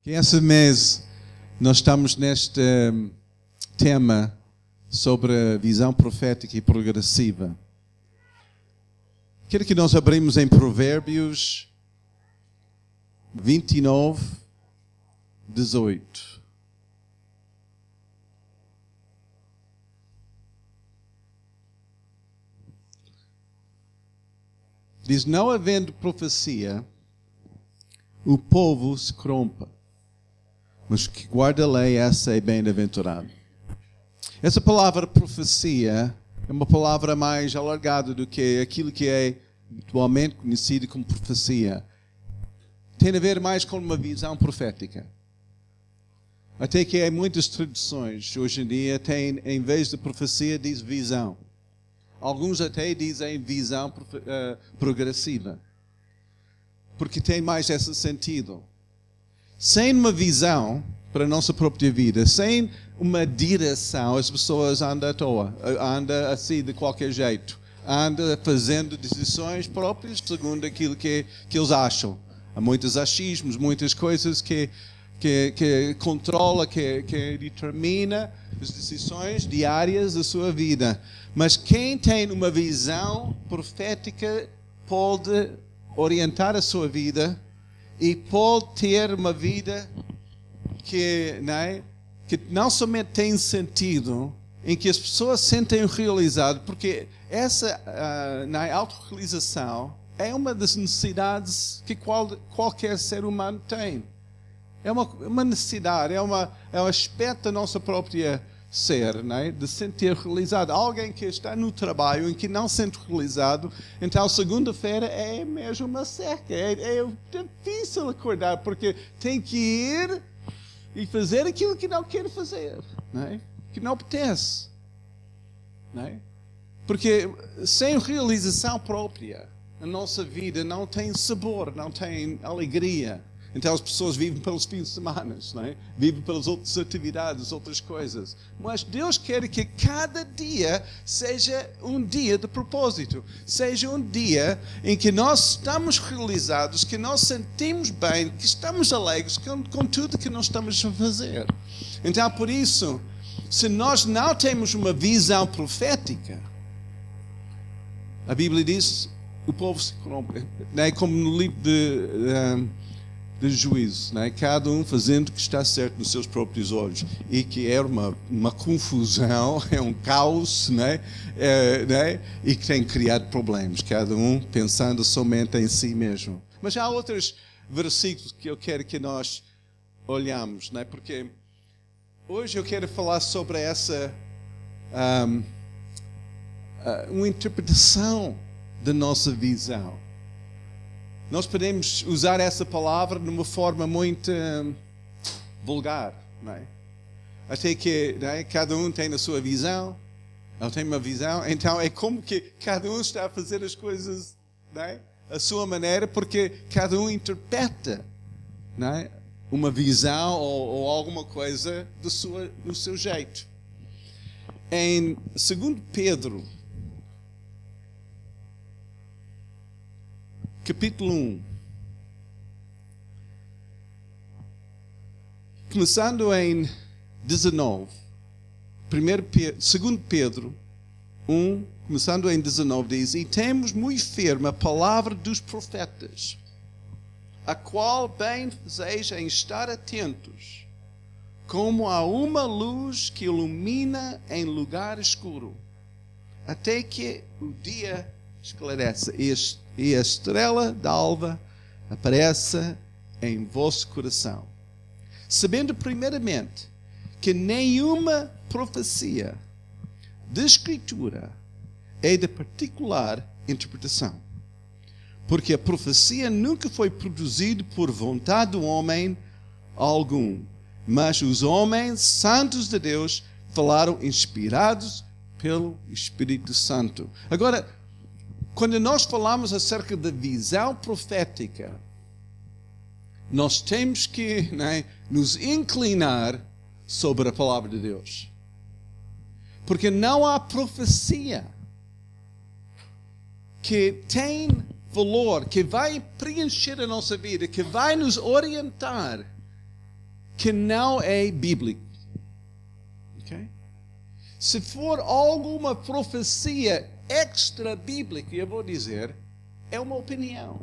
Que esse mês nós estamos neste tema sobre a visão profética e progressiva. Quero que nós abrimos em Provérbios 29, 18. Diz, não havendo profecia, o povo se corrompa, mas que guarda a lei, essa é bem-aventurado. Essa palavra profecia é uma palavra mais alargada do que aquilo que é atualmente conhecido como profecia. Tem a ver mais com uma visão profética. Até que em muitas traduções, hoje em dia, tem, em vez de profecia, diz visão. Alguns até dizem visão progressiva. Porque tem mais esse sentido. Sem uma visão para a nossa própria vida, sem uma direção, as pessoas andam à toa, andam assim de qualquer jeito, andam fazendo decisões próprias segundo aquilo que eles acham. Há muitos achismos, muitas coisas que controla, que determina as decisões diárias da sua vida. Mas quem tem uma visão profética pode orientar a sua vida e pode ter uma vida que não somente tem sentido, em que as pessoas sentem realizado, porque essa autorrealização é uma das necessidades que qualquer ser humano tem. É uma necessidade, é um aspecto da nossa própria ser, de sentir realizado. Alguém que está no trabalho em que não se sente realizado, então segunda-feira é mesmo uma seca. É difícil acordar, porque tem que ir e fazer aquilo que não quer fazer, que não apetece. Porque sem realização própria, a nossa vida não tem sabor, não tem alegria. Então as pessoas vivem pelos fins de semana, vivem pelas outras atividades, outras coisas. Mas Deus quer que cada dia seja um dia de propósito. Seja um dia em que nós estamos realizados, que nós sentimos bem, que estamos alegres com tudo que nós estamos a fazer. Então por isso, se nós não temos uma visão profética, a Bíblia diz, o povo se corrompe. Como no livro de juízo, cada um fazendo o que está certo nos seus próprios olhos, e que é uma confusão, é um caos, e que tem criado problemas, cada um pensando somente em si mesmo. Mas há outros versículos que eu quero que nós olhamos, porque hoje eu quero falar sobre essa uma interpretação da nossa visão. Nós podemos usar essa palavra de uma forma muito vulgar, Até que cada um tem a sua visão, ele tem uma visão, então é como que cada um está a fazer as coisas a sua maneira, porque cada um interpreta uma visão ou alguma coisa do seu jeito. Em 2 Pedro, capítulo 1, começando em 19, 2 Pedro 1, começando em 19, diz, e temos muito firme a palavra dos profetas, a qual bem deseja em estar atentos, como a uma luz que ilumina em lugar escuro, até que o dia esclareça e a estrela da alva apareça em vosso coração. Sabendo primeiramente que nenhuma profecia de Escritura é de particular interpretação. Porque a profecia nunca foi produzida por vontade do homem algum, mas os homens santos de Deus falaram inspirados pelo Espírito Santo. Agora, quando nós falamos acerca da visão profética, nós temos que nos inclinar sobre a palavra de Deus. Porque não há profecia que tem valor, que vai preencher a nossa vida, que vai nos orientar que não é bíblico. Okay? Se for alguma profecia extra-bíblica, eu vou dizer, é uma opinião.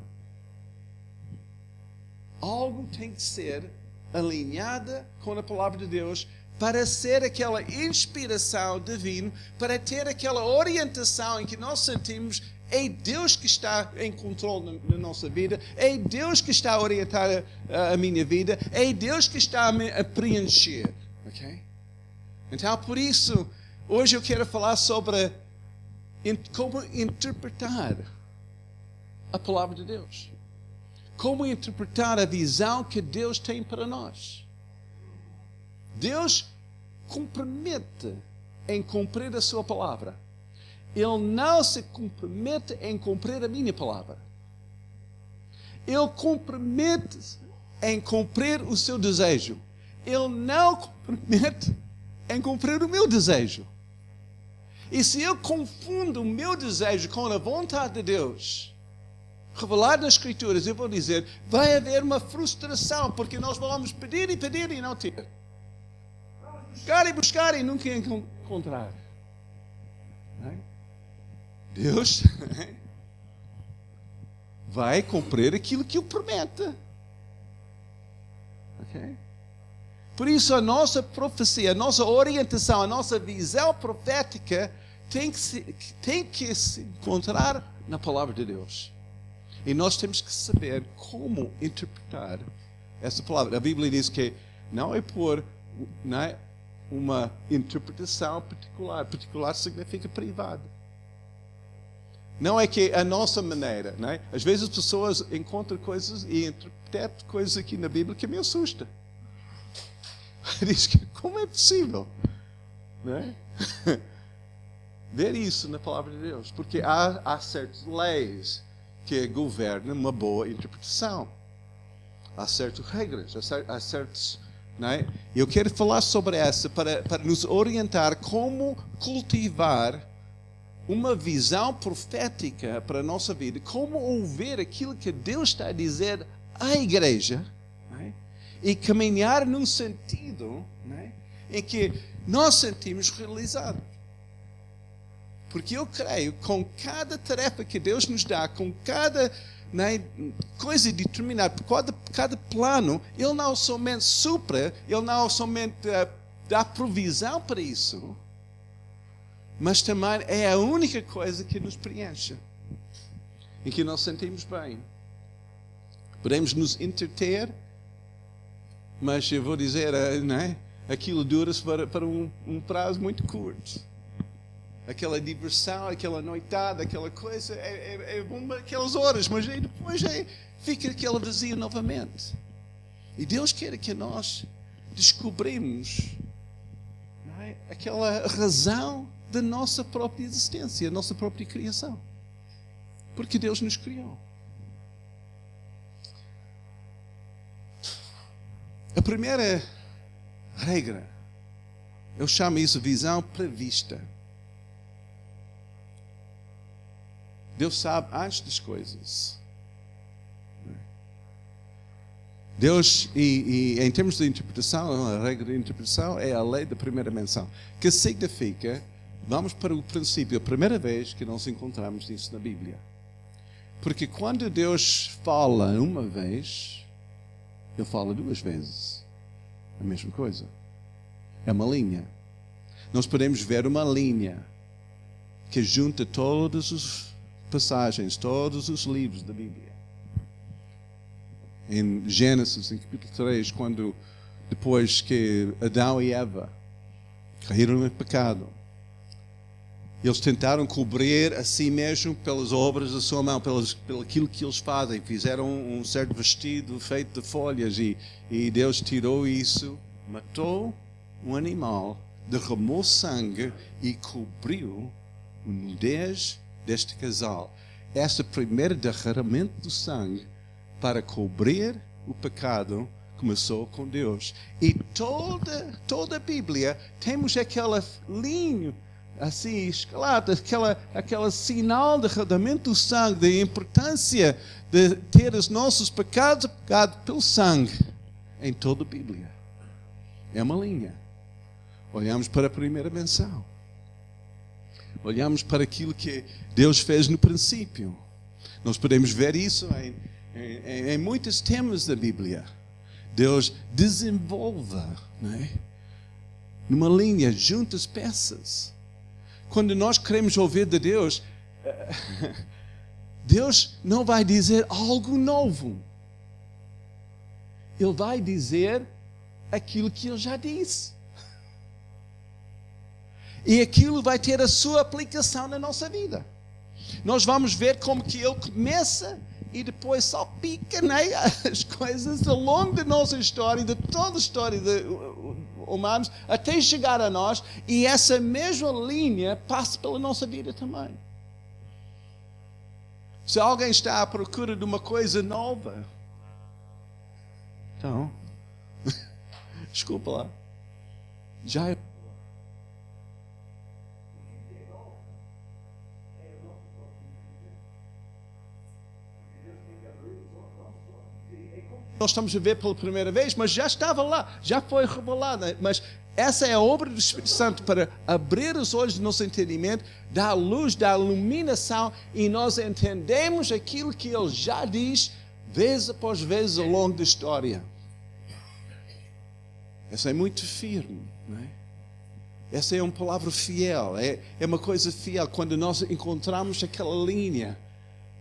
Algo tem que ser alinhada com a palavra de Deus para ser aquela inspiração divina, para ter aquela orientação em que nós sentimos é Deus que está em controle na nossa vida, é Deus que está a orientar a minha vida, é Deus que está a preencher. Okay? Então, por isso, hoje eu quero falar sobre como interpretar a palavra de Deus. Como interpretar a visão que Deus tem para nós. Deus compromete em cumprir a sua palavra. Ele não se compromete em cumprir a minha palavra. Ele compromete em cumprir o seu desejo. Ele não compromete em cumprir o meu desejo. E se eu confundo o meu desejo com a vontade de Deus, revelado nas Escrituras, eu vou dizer, vai haver uma frustração, porque nós vamos pedir e pedir e não ter. Buscar e nunca encontrar. Deus vai cumprir aquilo que Ele promete. Okay? Por isso a nossa profecia, a nossa orientação, a nossa visão profética tem que se encontrar na palavra de Deus. E nós temos que saber como interpretar essa palavra. A Bíblia diz que não é por uma interpretação particular. Particular significa privado. Não é que a nossa maneira. Não é? Às vezes as pessoas encontram coisas e interpretam coisas aqui na Bíblia que me assusta. Diz que como é possível? Não é? Ver isso na palavra de Deus. Porque há certas leis que governam uma boa interpretação. Há certas regras, há certos... Não é? Eu quero falar sobre essa para nos orientar como cultivar uma visão profética para a nossa vida, como ouvir aquilo que Deus está a dizer à igreja, não é? E caminhar num sentido, não é? Em que nós sentimos realizado. Porque eu creio, com cada tarefa que Deus nos dá, com cada coisa determinada, cada plano, Ele não somente supra, Ele não somente dá provisão para isso, mas também é a única coisa que nos preenche, em que nós sentimos bem. Podemos nos entreter, mas eu vou dizer, aquilo dura-se para um prazo muito curto. Aquela diversão, aquela noitada, aquela coisa, é bom aquelas horas, mas aí depois fica aquele vazio novamente. E Deus quer que nós descobrimos aquela razão da nossa própria existência, da nossa própria criação. Porque Deus nos criou. A primeira regra, eu chamo isso visão prevista. Deus sabe antes das coisas. Deus, e em termos de interpretação, a regra de interpretação é a lei da primeira menção. Que significa, vamos para o princípio, a primeira vez que nós encontramos isso na Bíblia. Porque quando Deus fala uma vez, Ele fala duas vezes. A mesma coisa. É uma linha. Nós podemos ver uma linha que junta todos os passagens, todos os livros da Bíblia. Em Gênesis, em capítulo 3, quando depois que Adão e Eva caíram em pecado, eles tentaram cobrir a si mesmo pelas obras da sua mão, pelo aquilo que eles fazem. Fizeram um certo vestido feito de folhas e Deus tirou isso, matou um animal, derramou sangue e cobriu a nudez deste casal. Esse primeiro derramamento do sangue para cobrir o pecado começou com Deus. E toda a Bíblia temos aquela linha assim escalada, aquela sinal de derramamento do sangue, da importância de ter os nossos pecados apagados pelo sangue em toda a Bíblia. É uma linha. Olhamos para a primeira menção. Olhamos para aquilo que Deus fez no princípio. Nós podemos ver isso em muitos temas da Bíblia. Deus desenvolve, não é? Numa linha, junta as peças. Quando nós queremos ouvir de Deus, Deus não vai dizer algo novo. Ele vai dizer aquilo que Ele já disse. E aquilo vai ter a sua aplicação na nossa vida. Nós vamos ver como que Ele começa e depois salpica, né, as coisas ao longo da nossa história, de toda a história de humanos, até chegar a nós. E essa mesma linha passa pela nossa vida também. Se alguém está à procura de uma coisa nova, então, desculpa lá, já é. Nós estamos a ver pela primeira vez, mas já estava lá, já foi revelada. Mas essa é a obra do Espírito Santo para abrir os olhos do nosso entendimento, dar luz, dar iluminação, e nós entendemos aquilo que Ele já diz, vez após vez, ao longo da história. Essa é muito firme, não é? Essa é uma palavra fiel, é uma coisa fiel. Quando nós encontramos aquela linha,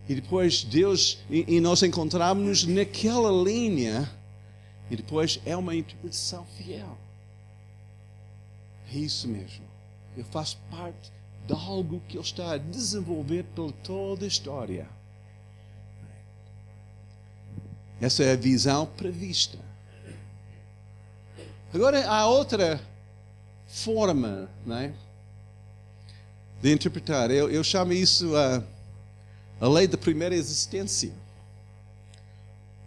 e depois Deus, e nós encontramos-nos naquela linha, e depois é uma interpretação fiel. É isso mesmo. Eu faço parte de algo que Ele está a desenvolver por toda a história. Essa é a visão prevista. Agora há outra forma, não é, de interpretar. Eu chamo isso a lei da primeira existência,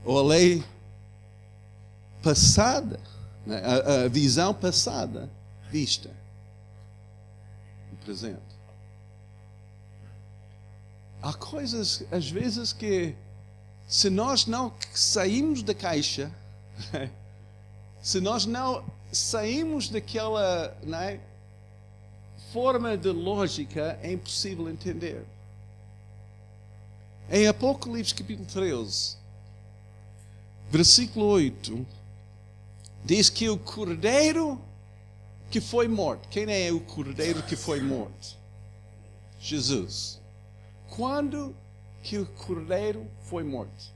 ou a lei passada, né? A visão passada vista no presente. Há coisas, às vezes, que se nós não saímos da caixa, se nós não saímos daquela, né, forma de lógica, é impossível entender. Em Apocalipse capítulo 13, versículo 8, diz que o cordeiro que foi morto. Quem é o cordeiro que foi morto? Jesus. Quando que o cordeiro foi morto?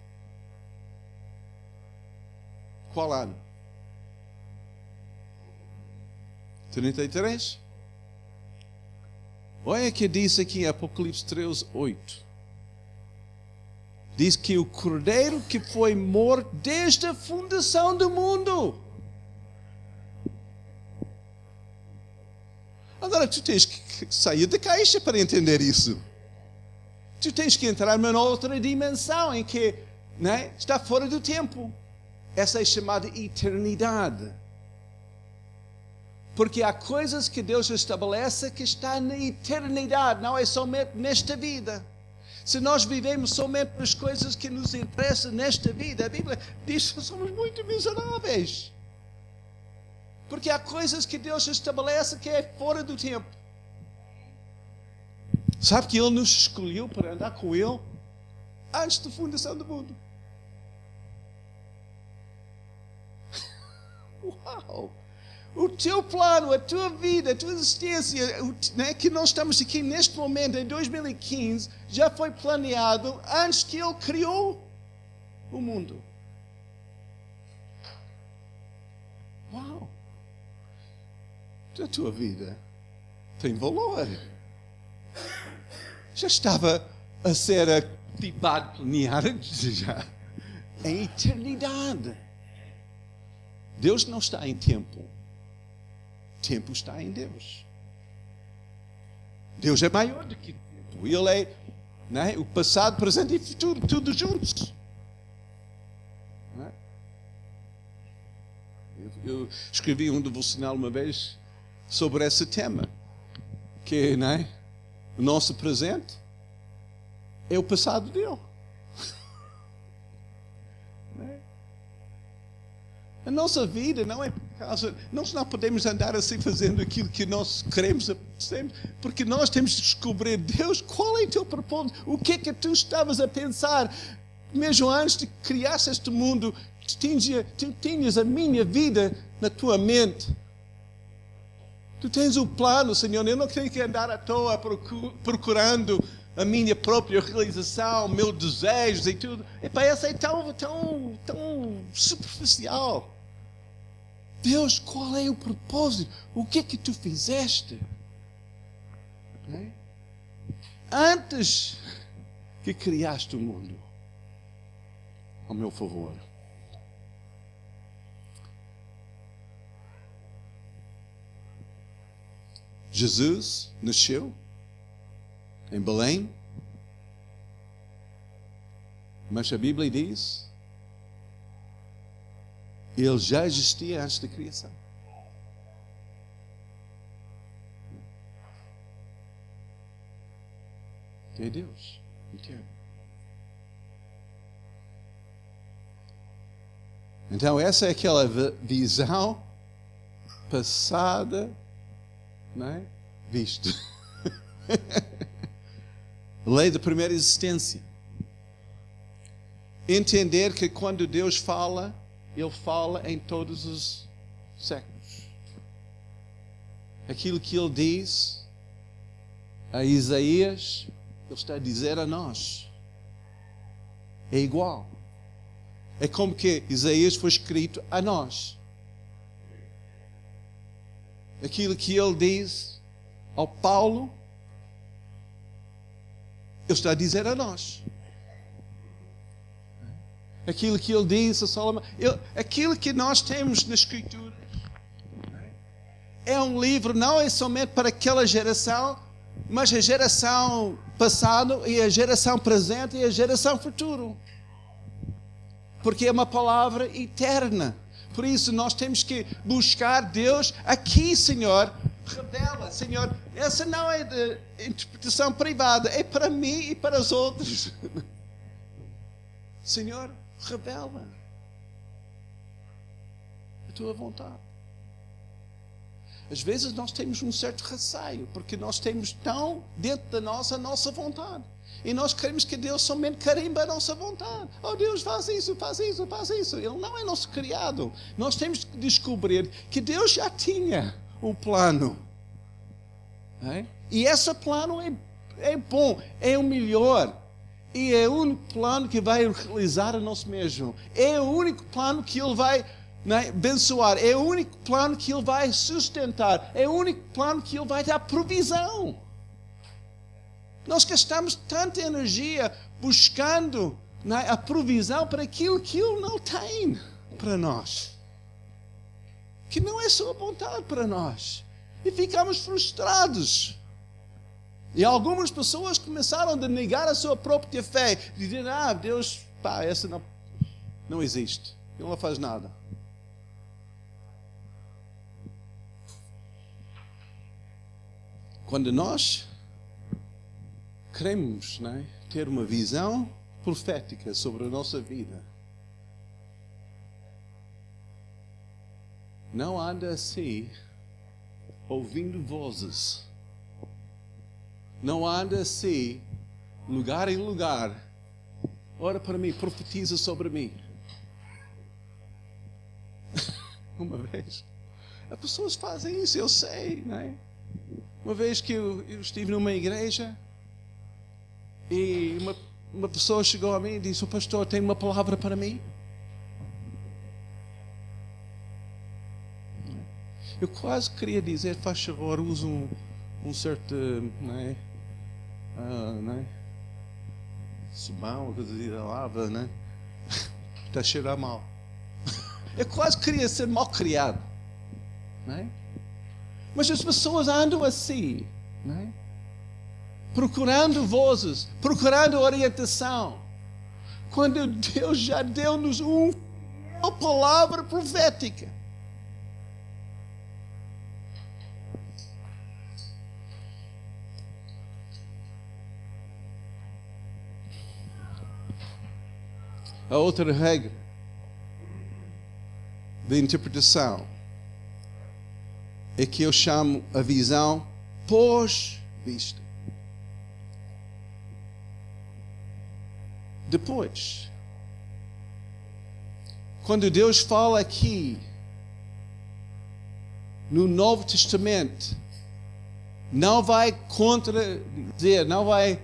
Qual ano? 33? Olha o que diz aqui em Apocalipse 13, 8. Diz que o cordeiro que foi morto desde a fundação do mundo. Agora tu tens que sair da caixa para entender isso. Tu tens que entrar numa outra dimensão em que, né, está fora do tempo. Essa é chamada eternidade. Porque há coisas que Deus estabelece que está na eternidade, não é somente nesta vida. Se nós vivemos somente as coisas que nos interessam nesta vida, a Bíblia diz que somos muito miseráveis. Porque há coisas que Deus estabelece que é fora do tempo. Sabe que Ele nos escolheu para andar com Ele antes da fundação do mundo. Uau! O teu plano, a tua vida, a tua existência, né, que nós estamos aqui neste momento, em 2015, já foi planeado antes que Ele criou o mundo. Uau! A tua vida tem valor. Já estava a ser ativado, planeado já em eternidade. Deus não está em tempo. Tempo está em Deus. Deus é maior do que tempo. Ele é, né, o passado, presente e futuro, tudo juntos. Né? Eu escrevi um devocional uma vez sobre esse tema, que, né, o nosso presente é o passado dele. Né? A nossa vida não é Nós não podemos andar assim fazendo aquilo que nós queremos sempre, porque nós temos de descobrir, Deus, qual é o teu propósito? O que é que tu estavas a pensar? Mesmo antes de criar este mundo, tu tinhas a minha vida na tua mente. Tu tens o plano, Senhor. Eu não tenho que andar à toa procurando a minha própria realização, meus desejos e tudo. Epá, isso é tão superficial. Deus, qual é o propósito? O que é que tu fizeste? Antes que criaste o mundo, ao meu favor. Jesus nasceu em Belém, mas a Bíblia diz, ele já existia antes da criação. É Deus, entende? Então essa é aquela visão passada, não é? Visto. Lei da primeira existência. Entender que quando Deus fala, Ele fala em todos os séculos. Aquilo que Ele diz a Isaías, Ele está a dizer a nós. É igual. É como que Isaías foi escrito a nós. Aquilo que ele diz ao Paulo, ele está a dizer a nós. Aquilo que ele diz a Salomão, aquilo que nós temos na Escritura é um livro, não é somente para aquela geração, mas a geração passada e a geração presente e a geração futura. Porque é uma palavra eterna. Por isso nós temos que buscar Deus aqui, Senhor. Revela, Senhor. Essa não é de interpretação privada, é para mim e para os outros. Senhor, revela a tua vontade. Às vezes nós temos um certo receio, porque nós temos tão dentro da nossa vontade. E nós queremos que Deus somente carimba a nossa vontade. Oh Deus, faz isso, faz isso, faz isso. Ele não é nosso criado. Nós temos que descobrir que Deus já tinha um plano. E esse plano é bom, é o melhor. E é o único plano que vai realizar a nós mesmos. É o único plano que Ele vai abençoar. É o único plano que Ele vai sustentar. É o único plano que Ele vai dar provisão. Nós gastamos tanta energia buscando a provisão para aquilo que Ele não tem para nós. Que não é sua vontade para nós. E ficamos frustrados. E algumas pessoas começaram a negar a sua própria fé. Dizendo, Deus, essa não existe. Ele não faz nada. Quando nós queremos ter uma visão profética sobre a nossa vida, não anda assim, ouvindo vozes. Não anda assim, lugar em lugar. Ora para mim, profetiza sobre mim. Uma vez, as pessoas fazem isso, eu sei, Uma vez que eu estive numa igreja e uma pessoa chegou a mim e disse, o pastor tem uma palavra para mim? Eu quase queria dizer, faz favor, use um certo, sabão, coisa de lava, está a cheirar mal. Eu quase queria ser mal criado, Mas as pessoas andam assim, procurando vozes, procurando orientação, quando Deus já deu-nos uma palavra profética. A outra regra de interpretação é que eu chamo a visão pós-vista. Depois, quando Deus fala aqui no Novo Testamento, não vai contradizer, não vai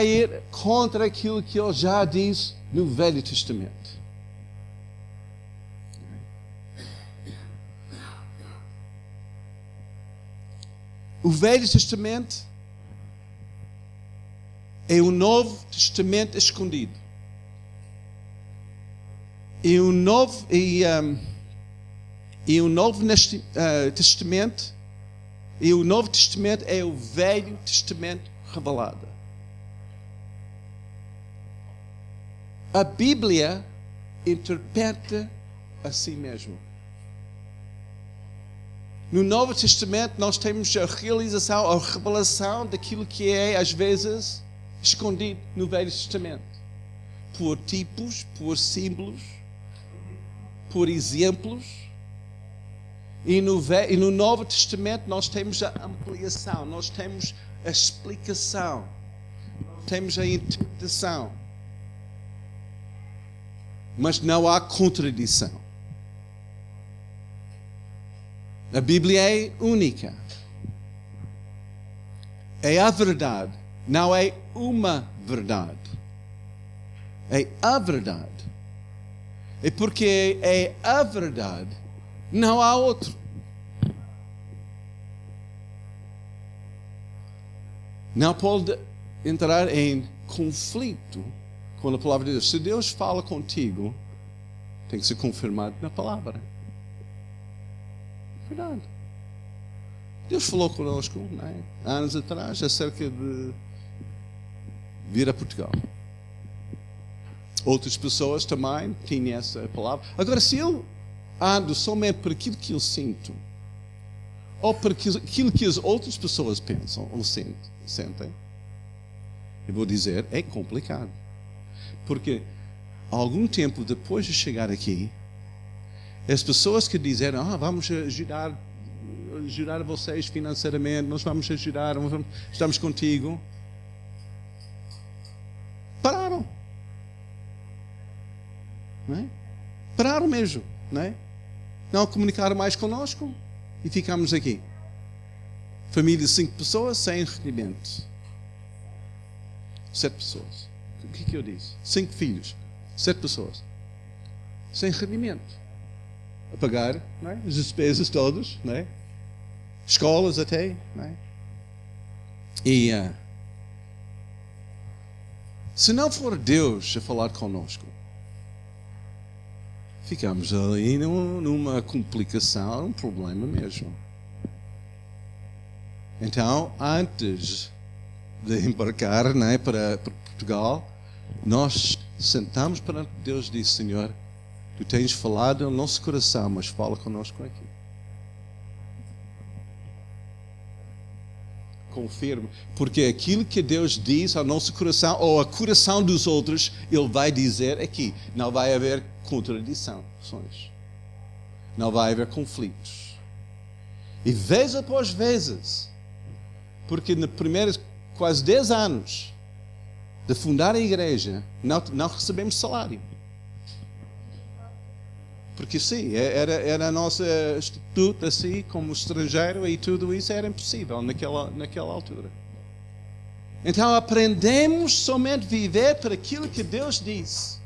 ir contra aquilo que Ele já diz no Velho Testamento. O Velho Testamento é o Novo Testamento escondido. E o Novo Testamento é o Velho Testamento revelado. A Bíblia interpreta a si mesma. No Novo Testamento nós temos a realização, a revelação daquilo que é às vezes escondido no Velho Testamento. Por tipos, por símbolos, por exemplos. E no Novo Testamento nós temos a ampliação, nós temos a explicação, temos a interpretação. Mas não há contradição. A Bíblia é única. É a verdade, não é uma verdade. É a verdade. E porque é a verdade, não há outro. Não pode entrar em conflito com a palavra de Deus. Se Deus fala contigo, tem que ser confirmado na palavra. Verdade. Deus falou conosco, não é? Anos atrás, acerca de vir a Portugal. Outras pessoas também tinham essa palavra. Agora, se eu ando somente por aquilo que eu sinto, ou por aquilo que as outras pessoas pensam ou sentem, eu vou dizer, é complicado. Porque algum tempo depois de chegar aqui, as pessoas que disseram, vamos ajudar vocês financeiramente, nós vamos ajudar, estamos contigo, pararam. Não é? Pararam mesmo. Não comunicaram mais conosco e ficamos aqui. Família de 5 pessoas, sem rendimento. 7 pessoas. O que eu disse? 5 filhos, 7 pessoas. Sem rendimento. A pagar, as despesas todas, escolas até, E se não for Deus a falar conosco, ficamos ali numa complicação, um problema mesmo. Então, antes de embarcar para Portugal, nós sentamos perante Deus e disse, Senhor, Tu tens falado no nosso coração, mas fala conosco aqui. Confirma. Porque aquilo que Deus diz ao nosso coração, ou ao coração dos outros, Ele vai dizer aqui. Não vai haver contradições. Não vai haver conflitos. E vez após vezes, porque nos primeiros quase 10 anos de fundar a igreja, não recebemos salário. Porque sim, era a nossa estatuto assim, como estrangeiro, e tudo isso era impossível naquela altura. Então aprendemos somente a viver para aquilo que Deus disse.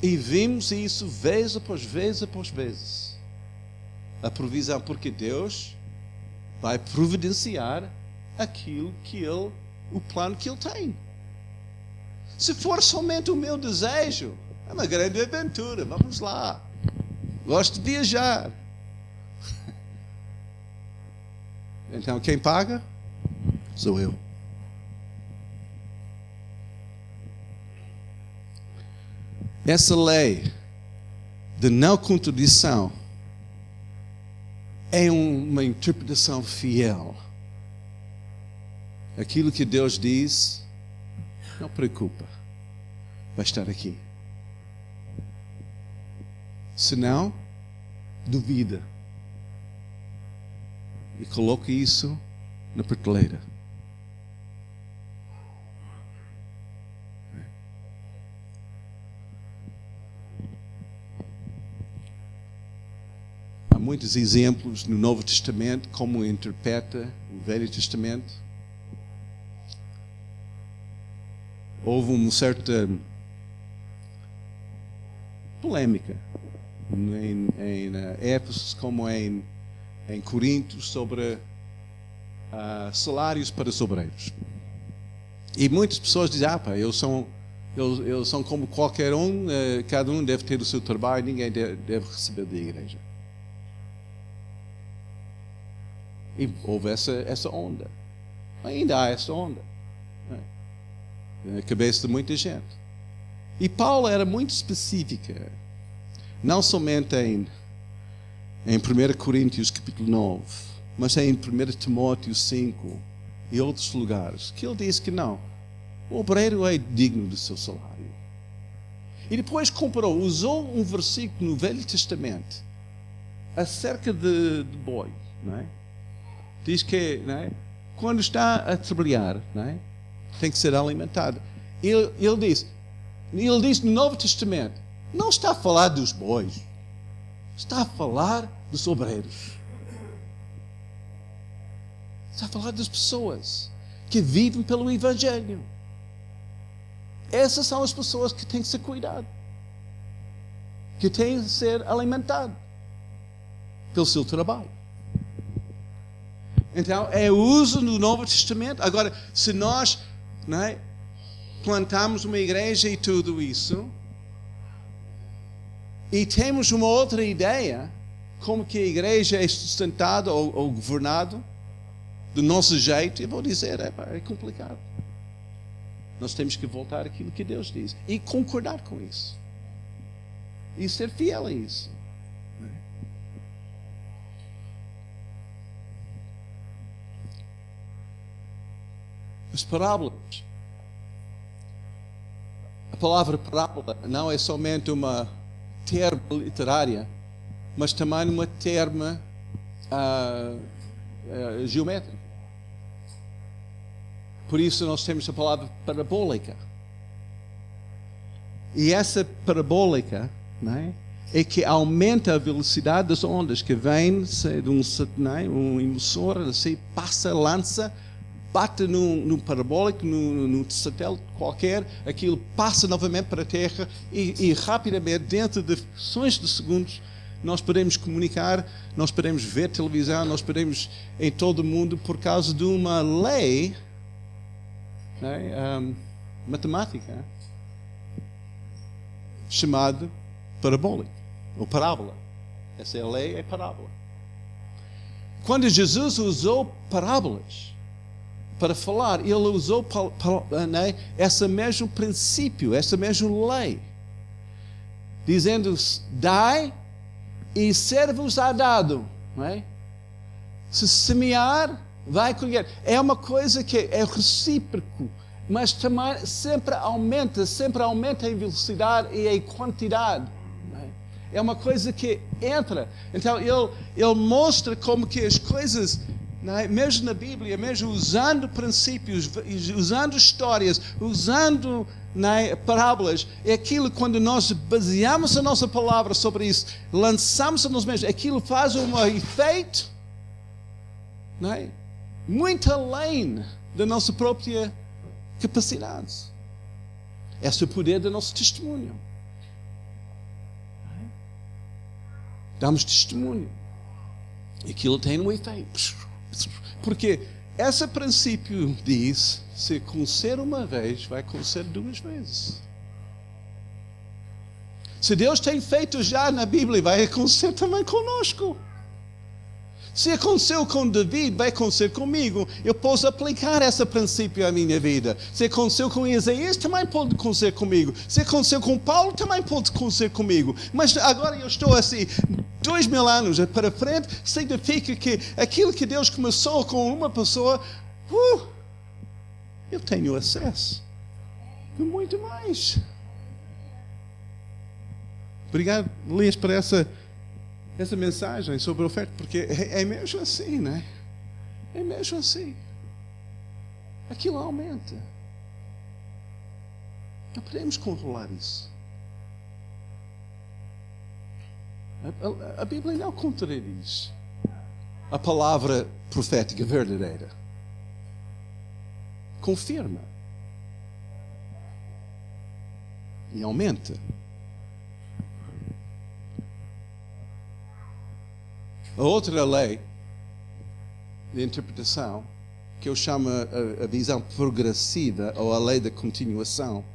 E vimos isso vez após vez após vezes. A provisão, porque Deus vai providenciar aquilo que o plano que Ele tem. Se for somente o meu desejo, é uma grande aventura, vamos lá. Gosto de viajar. Então quem paga? Sou eu. Essa lei de não contradição é uma interpretação fiel. Aquilo que Deus diz, não preocupa, vai estar aqui. Se não, duvida. e coloque isso na prateleira. Há muitos exemplos no Novo Testamento como interpreta o Velho Testamento. Houve uma certa polêmica em Éfeso como em Corinto sobre salários para os obreiros. E muitas pessoas dizem, eles são como qualquer um, cada um deve ter o seu trabalho, ninguém deve receber da igreja. E houve essa onda. Ainda há essa onda. Na cabeça de muita gente. E Paulo era muito específica. Não somente em 1 Coríntios capítulo 9, mas em 1 Timóteo 5 e outros lugares, que ele diz que não. O obreiro é digno do seu salário. E depois usou um versículo no Velho Testamento acerca de boi, não é? Diz que, não é? Quando está a trabalhar, não é? Tem que ser alimentado. Ele diz no Novo Testamento, não está a falar dos bois, está a falar dos obreiros. Está a falar das pessoas que vivem pelo Evangelho. Essas são as pessoas que têm que ser cuidadas, que têm que ser alimentadas pelo seu trabalho. Então, é o uso do Novo Testamento. Agora, se nós, não é, plantamos uma igreja e tudo isso, e temos uma outra ideia, como que a igreja é sustentada ou governada do nosso jeito, eu vou dizer, é complicado. Nós temos que voltar àquilo que Deus diz e concordar com isso. E ser fiel a isso. As parábolas. A palavra parábola não é somente uma terma literária, mas também uma terma geométrica. Por isso nós temos a palavra parabólica. E essa parabólica, não é que aumenta a velocidade das ondas, que vem de um emissor, assim, passa, lança, bate num parabólico, num satélite qualquer, aquilo passa novamente para a Terra e rapidamente, dentro de frações de segundos, nós podemos comunicar, nós podemos ver televisão, nós podemos em todo o mundo por causa de uma lei, matemática, chamada parabólica, ou parábola. Essa é a lei, é parábola. Quando Jesus usou parábolas para falar, ele usou esse mesmo princípio, essa mesma lei, dizendo: dai e ser-vos-á dado. Não é? Se semear, vai colher. É uma coisa que é recíproco, mas também sempre aumenta em velocidade e em quantidade. Não é? É uma coisa que entra. Então ele mostra como que as coisas, não é? Mesmo na Bíblia, mesmo usando princípios, usando histórias, usando, não é, parábolas, é aquilo, quando nós baseamos a nossa palavra sobre isso, lançamos a nós mesmos, aquilo faz um efeito, não é, muito além da nossa própria capacidade. Esse é o poder do nosso testemunho. Damos testemunho. E aquilo tem um efeito. Porque esse princípio diz: se acontecer uma vez, vai acontecer duas vezes. Se Deus tem feito já na Bíblia, vai acontecer também conosco. Se aconteceu com David, vai acontecer comigo. Eu posso aplicar esse princípio à minha vida. Se aconteceu com Isaías, também pode acontecer comigo. Se aconteceu com Paulo, também pode acontecer comigo. Mas agora eu estou assim, 2000 anos para frente, significa que aquilo que Deus começou com uma pessoa, eu tenho acesso a muito mais. Obrigado, Elias, por essa mensagem sobre a oferta, porque é mesmo assim, né? é mesmo assim. Aquilo aumenta. Não podemos controlar isso. A Bíblia não contradiz a palavra profética verdadeira. Confirma. E aumenta. A outra lei de interpretação, que eu chamo a visão progressiva, ou a lei da continuação,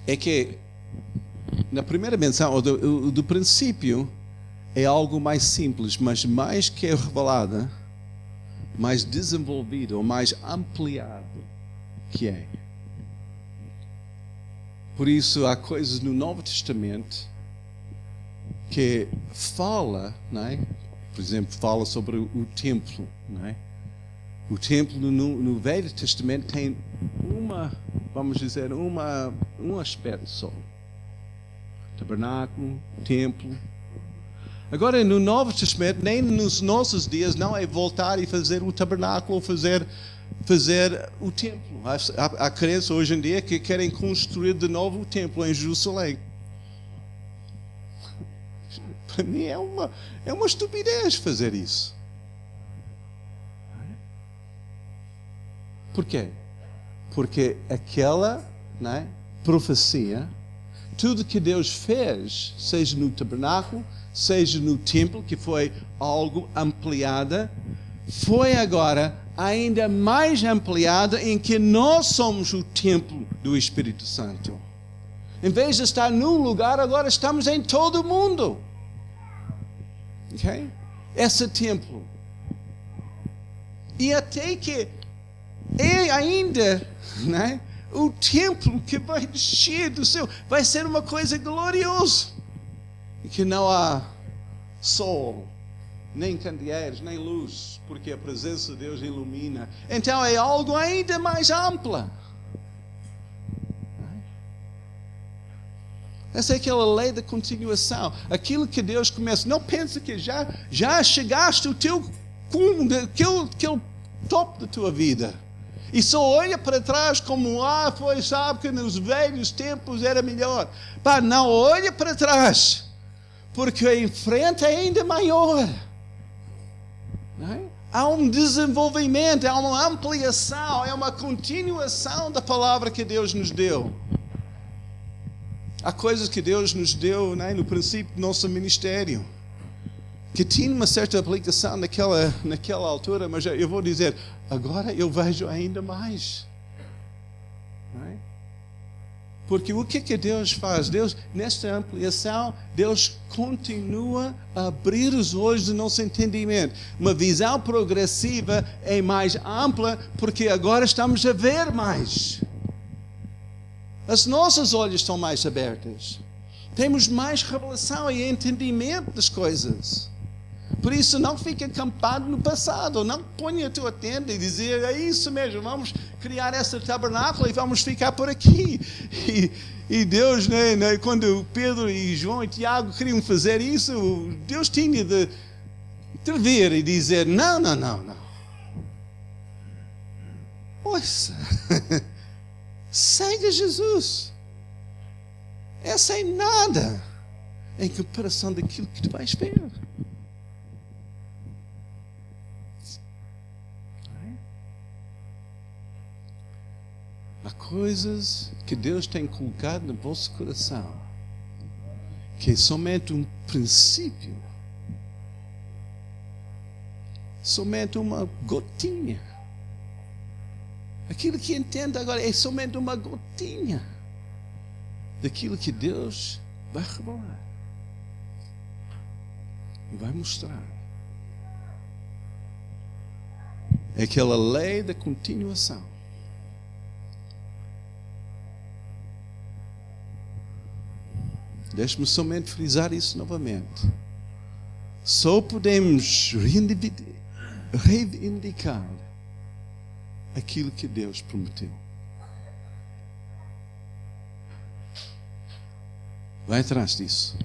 é que na primeira menção, do princípio, é algo mais simples, mas mais que é revelada, mais desenvolvido, ou mais ampliado que é. Por isso, há coisas no Novo Testamento que fala, não é? Por exemplo, fala sobre o templo, não é? O templo no Velho Testamento tem um aspecto só. Tabernáculo, templo. Agora, no Novo Testamento, nem nos nossos dias, não é voltar e fazer o tabernáculo, fazer o templo. Há crença hoje em dia que querem construir de novo o templo em Jerusalém. Para mim é uma estupidez fazer isso. Por quê? Porque aquela, não é, profecia, tudo que Deus fez, seja no tabernáculo, seja no templo, que foi algo ampliada, foi agora ainda mais ampliada em que nós somos o templo do Espírito Santo. Em vez de estar num lugar, agora estamos em todo o mundo. Ok? Esse templo. E até que é ainda, né, o templo que vai descer do céu vai ser uma coisa gloriosa. E que não há sol, nem candeeiros, nem luz, porque a presença de Deus ilumina. Então é algo ainda mais amplo. Essa é aquela lei da continuação. Aquilo que Deus começa. Não pensa que já chegaste ao teu cume, aquele topo da tua vida. E só olha para trás como, sabe que nos velhos tempos era melhor. Pá, não olha para trás, porque em frente é ainda maior. Não é? Há um desenvolvimento, há uma ampliação, é uma continuação da palavra que Deus nos deu. Há coisas que Deus nos deu, né, no princípio do nosso ministério, que tinha uma certa aplicação naquela altura, mas eu vou dizer, agora eu vejo ainda mais. Não é? Porque o que Deus faz? Deus, nesta ampliação, Deus continua a abrir os olhos do nosso entendimento. Uma visão progressiva é mais ampla, porque agora estamos a ver mais. Os nossos olhos estão mais abertos. Temos mais revelação e entendimento das coisas. Por isso, não fique acampado no passado. Não ponha a tua tenda e dizer, é isso mesmo, vamos criar esse tabernáculo e vamos ficar por aqui. E Deus, né, quando Pedro e João e Tiago queriam fazer isso, Deus tinha de intervir e dizer, não. Ouça. Segue Jesus. Essa é nada em comparação daquilo que tu vais ver. Há coisas que Deus tem colocado no vosso coração que é somente um princípio, somente uma gotinha. Aquilo que entende agora é somente uma gotinha daquilo que Deus vai revelar e vai mostrar. É aquela lei da continuação. Deixe-me somente frisar isso novamente. Só podemos reivindicar aquilo que Deus prometeu. Vai atrás disso.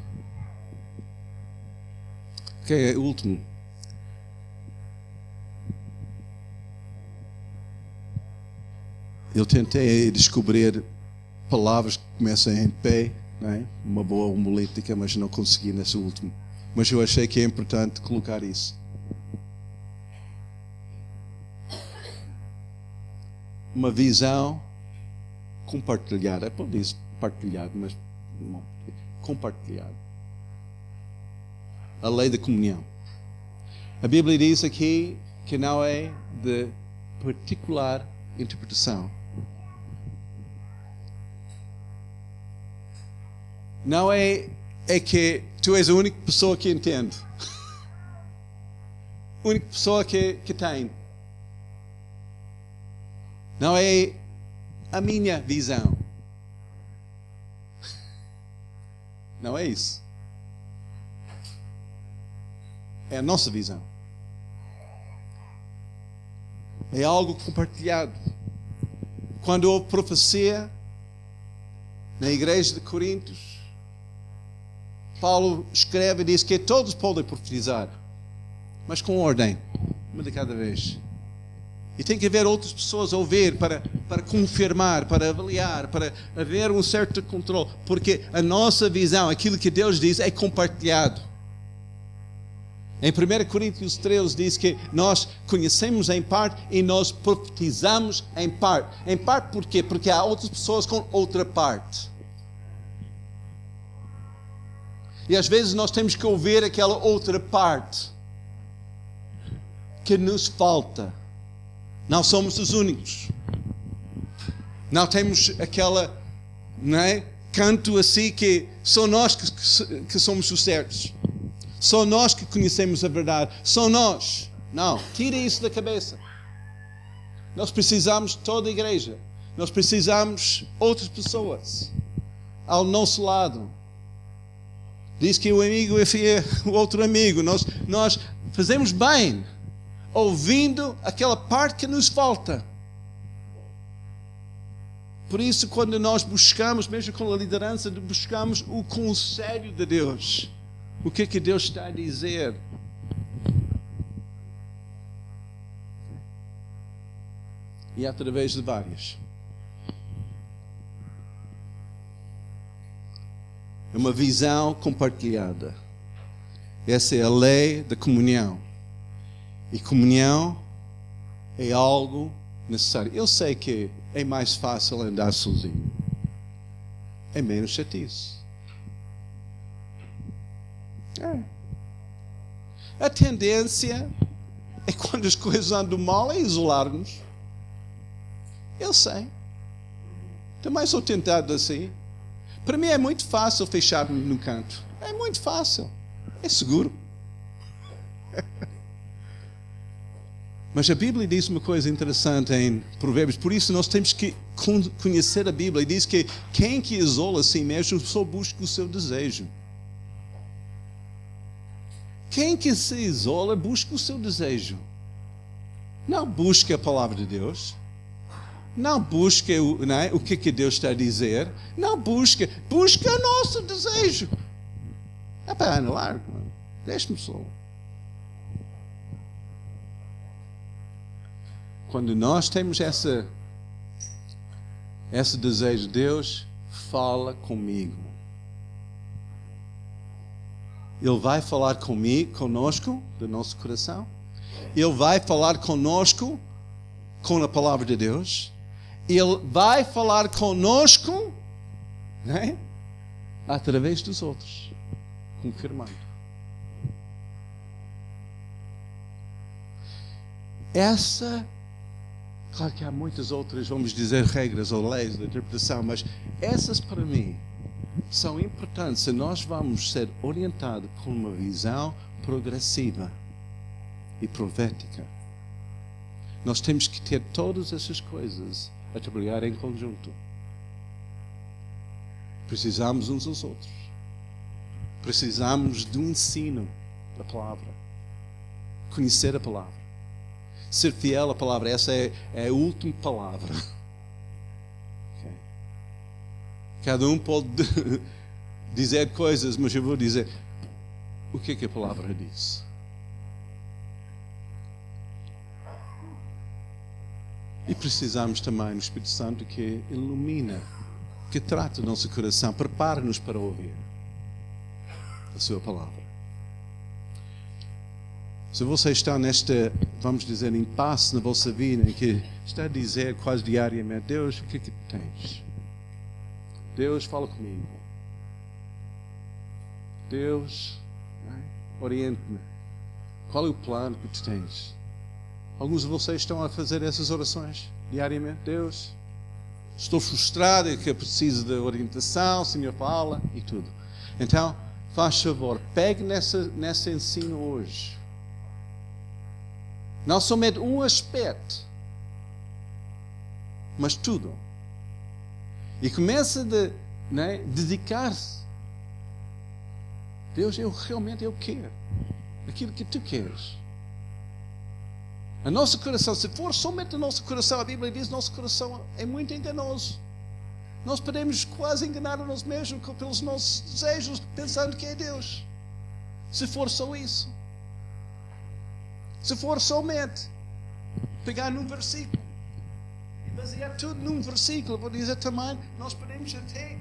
Ok, último. Eu tentei descobrir palavras que começam em P, né? Uma boa homilítica, mas não consegui nesse último. Mas eu achei que é importante colocar isso. Uma visão compartilhada. É por isso partilhado, mas não, compartilhado. A lei da comunhão. A Bíblia diz aqui que não é de particular interpretação. Não é que tu és a única pessoa que entende. A única pessoa que tem. Não é a minha visão. Não é isso. É a nossa visão. É algo compartilhado. Quando houve profecia na igreja de Coríntios, Paulo escreve e diz que todos podem profetizar, mas com ordem, uma de cada vez. E tem que haver outras pessoas a ouvir para confirmar, para avaliar, para haver um certo controle, porque a nossa visão, aquilo que Deus diz, é compartilhado. Em 1 Coríntios 13 diz que nós conhecemos em parte e nós profetizamos em parte. Em parte por quê? Porque há outras pessoas com outra parte. E às vezes nós temos que ouvir aquela outra parte que nos falta. Não somos os únicos. Não temos aquela, não é, canto assim que só nós que somos os certos. Só nós que conhecemos a verdade. Só nós. Não, tira isso da cabeça. Nós precisamos de toda a igreja. Nós precisamos de outras pessoas ao nosso lado. Diz que o amigo é o outro amigo. Nós fazemos bem ouvindo aquela parte que nos falta. Por isso, quando nós buscamos, mesmo com a liderança, buscamos o conselho de Deus. O que é que Deus está a dizer? E através de várias. É uma visão compartilhada. Essa é a lei da comunhão. E comunhão é algo necessário. Eu sei que é mais fácil andar sozinho. É menos chatice. A tendência é quando as coisas andam mal é isolar-nos. Eu sei. Também sou tentado assim. Para mim é muito fácil fechar-me no canto. É muito fácil. É seguro. Mas a Bíblia diz uma coisa interessante em Provérbios. Por isso nós temos que conhecer a Bíblia. E diz que quem que isola a si mesmo só busca o seu desejo. Quem que se isola busca o seu desejo. Não busca a palavra de Deus. Não busca o que Deus está a dizer. Não busca o nosso desejo. É para anular. Deixa-me só. Quando nós temos esse desejo, Deus fala comigo. Ele vai falar conosco, do nosso coração. Ele vai falar conosco com a palavra de Deus. Ele vai falar conosco, né, através dos outros, confirmando. Claro que há muitas outras, vamos dizer, regras ou leis de interpretação, mas essas para mim são importantes se nós vamos ser orientados por uma visão progressiva e profética. Nós temos que ter todas essas coisas a trabalhar em conjunto. Precisamos uns aos outros. Precisamos do ensino da palavra. Conhecer a palavra. Ser fiel à palavra. Essa é a última palavra. Okay. Cada um pode dizer coisas, mas eu vou dizer o que a palavra diz. E precisamos também do Espírito Santo que ilumina, que trata o nosso coração, prepara-nos para ouvir a sua palavra. Se você está nesta, vamos dizer, impasse na vossa vida, em que está a dizer quase diariamente: Deus, o que é que tens? Deus, fala comigo. Deus, oriente-me. Qual é o plano que tu tens? Alguns de vocês estão a fazer essas orações diariamente. Deus, estou frustrado, é que eu preciso de orientação, o Senhor fala e tudo. Então, faz favor, pegue nesse ensino hoje. Não somente um aspecto, mas tudo. E começa a dedicar-se. Deus, eu quero aquilo que tu queres. O nosso coração, se for somente o nosso coração, a Bíblia diz que o nosso coração é muito enganoso. Nós podemos quase enganar a nós mesmos pelos nossos desejos, pensando que é Deus. Se for só isso. Se for somente pegar num versículo e basear tudo num versículo, vou dizer também, nós podemos até,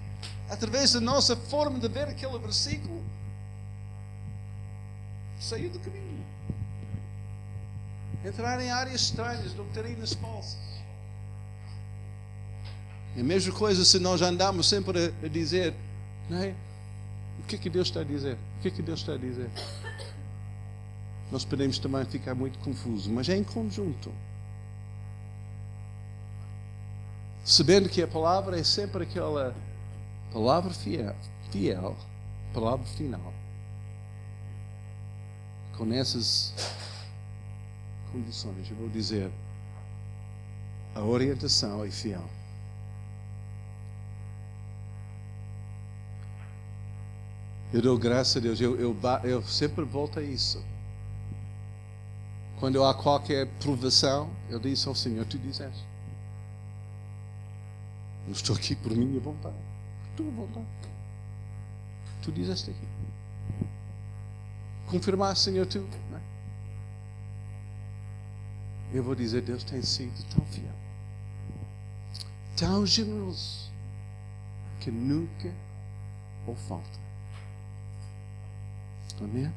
através da nossa forma de ver aquele versículo, sair do caminho. Entrar em áreas estranhas, doutrinas falsas. É a mesma coisa se nós andamos sempre a dizer, não é? O que é que Deus está a dizer? O que é que Deus está a dizer? Nós podemos também ficar muito confusos, mas é em conjunto. Sabendo que a palavra é sempre aquela palavra fiel, palavra final. Com essas condições, eu vou dizer, a orientação é fiel. Eu dou graças a Deus, eu sempre volto a isso. Quando há qualquer provação, eu disse ao Senhor: tu dizes. Não estou aqui por minha vontade, por tua vontade. Tu dizeste aqui. Confirmar, Senhor, tu. Não é? Eu vou dizer: Deus tem sido tão fiel, tão generoso, que nunca ou falta. Amém?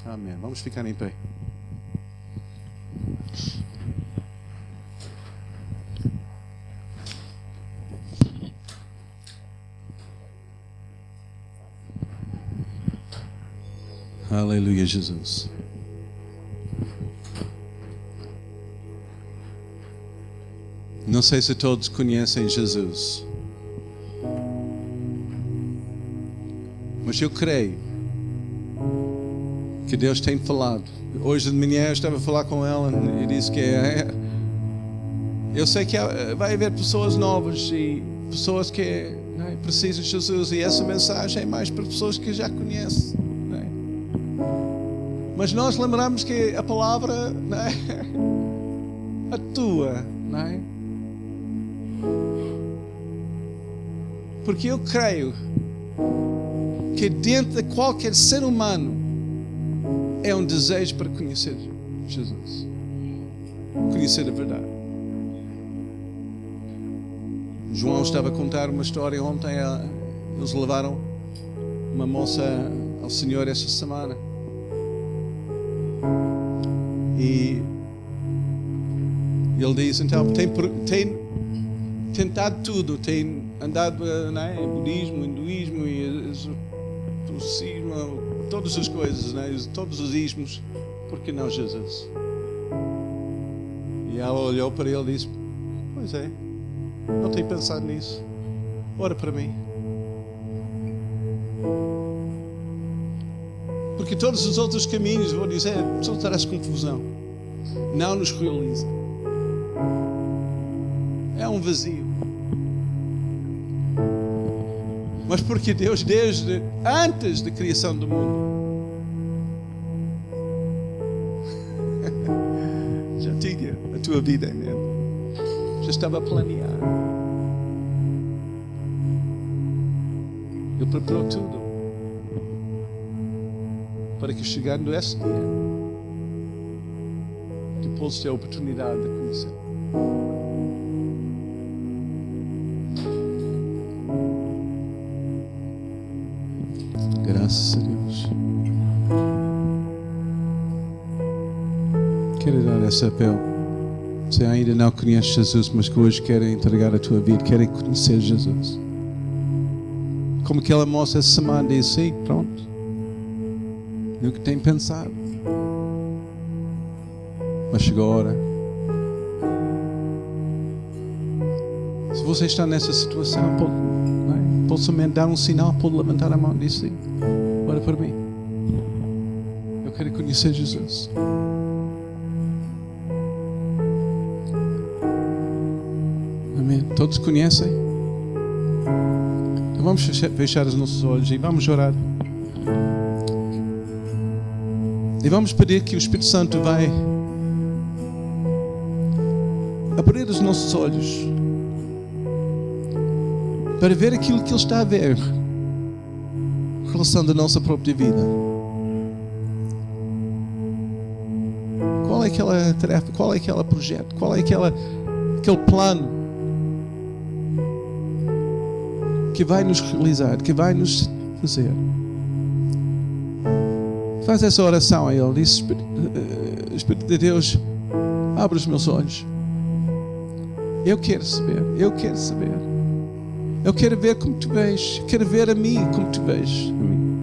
Amém. Vamos ficar em pé. Aleluia, Jesus. Não sei se todos conhecem Jesus, mas eu creio que Deus tem falado. Hoje de manhã eu estava a falar com ela e disse que eu sei que vai haver pessoas novas e pessoas que precisam de Jesus, e essa mensagem é mais para pessoas que já conhecem. Mas nós lembramos que a palavra atua, não é? Porque eu creio que dentro de qualquer ser humano é um desejo para conhecer Jesus, conhecer a verdade. João estava a contar uma história ontem. Eles levaram uma moça ao Senhor esta semana. E ele diz, então, tem tentado tudo, tem andado em budismo, hinduísmo e esotericismo, todas as coisas, todos os ismos, por que não Jesus? E ela olhou para ele e disse: pois é, não tenho pensado nisso, ora para mim. Porque todos os outros caminhos, vou dizer, só traz confusão. Não nos realiza. É um vazio. Mas porque Deus, desde antes da criação do mundo, já tinha a tua vida em mente. Já estava a planear. Ele preparou tudo para que, chegando esse dia, depois ter a oportunidade de conhecer. Graças a Deus. Quero dar esse apelo. Se ainda não conheces Jesus, mas que hoje querem entregar a tua vida, querem conhecer Jesus. Como aquela moça essa semana disse, sim, pronto. Nunca tem pensado. Mas chegou a hora. Se você está nessa situação, pode somente dar um sinal, pode levantar a mão e dizer, ora por mim. Eu quero conhecer Jesus. Amém. Todos conhecem? Então vamos fechar os nossos olhos e vamos orar. E vamos pedir que o Espírito Santo vai abrir os nossos olhos para ver aquilo que Ele está a ver em relação da nossa própria vida. Qual é aquela tarefa, qual é aquele projeto, qual é aquele plano que vai nos realizar, que vai nos fazer. Faz essa oração a Ele. Diz, Espírito de Deus, abre os meus olhos. Eu quero saber, eu quero saber. Eu quero ver como Tu vês. Eu quero ver a mim como Tu vês a mim.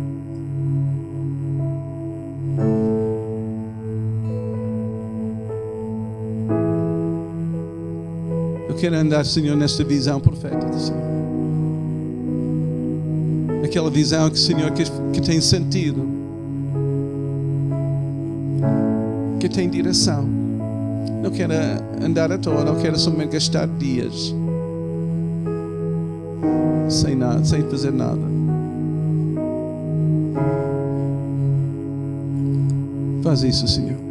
Eu quero andar, Senhor, nesta visão profética do Senhor. Aquela visão que, Senhor, que tem sentido, que tem direção. Não quero andar à toa, não quero somente gastar dias sem nada, sem fazer nada. Faz isso, Senhor.